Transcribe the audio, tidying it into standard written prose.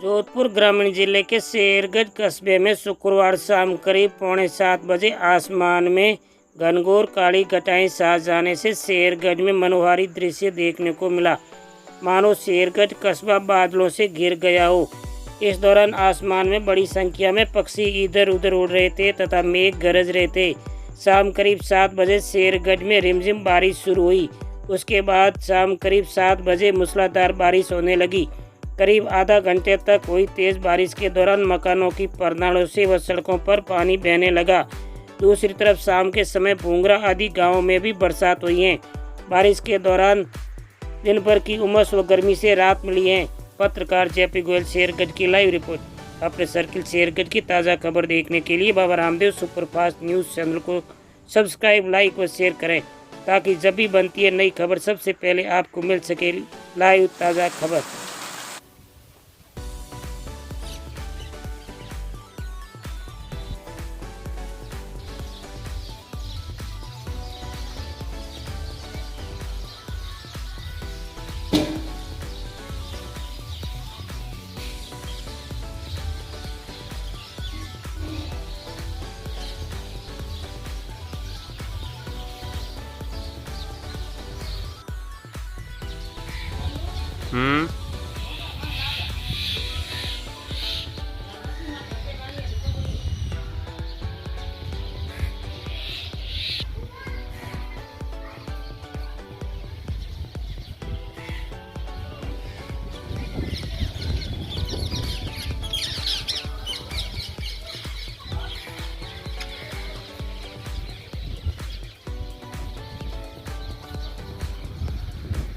जोधपुर ग्रामीण जिले के शेरगंज कस्बे में शुक्रवार शाम करीब 6:45 बजे आसमान में घनघोर काली घटाएं छा जाने से शेरगंज में मनोहारी दृश्य देखने को मिला, मानो शेरगंज कस्बा बादलों से घिर गया हो। इस दौरान आसमान में बड़ी संख्या में पक्षी इधर उधर उड़ रहे थे तथा मेघ गरज रहे थे। शाम करीब 7 बजे शेरगंज में रिमझिम बारिश शुरू हुई। उसके बाद शाम करीब 7 बजे मूसलाधार बारिश होने लगी। करीब आधा घंटे तक हुई तेज बारिश के दौरान मकानों की परनालों से व सड़कों पर पानी बहने लगा। दूसरी तरफ शाम के समय भूंगरा आदि गांवों में भी बरसात हुई है। बारिश के दौरान दिन भर की उमस व गर्मी से राहत मिली है। पत्रकार जेपी गोयल, शेरगंज की लाइव रिपोर्ट। अपने सर्किल शेरगंज की ताज़ा खबर देखने के लिए Baba Ramdev superfast news channel को सब्सक्राइब, लाइक व शेयर करें ताकि जब भी बनती है नई खबर सबसे पहले आपको मिल सके लाइव ताज़ा खबर।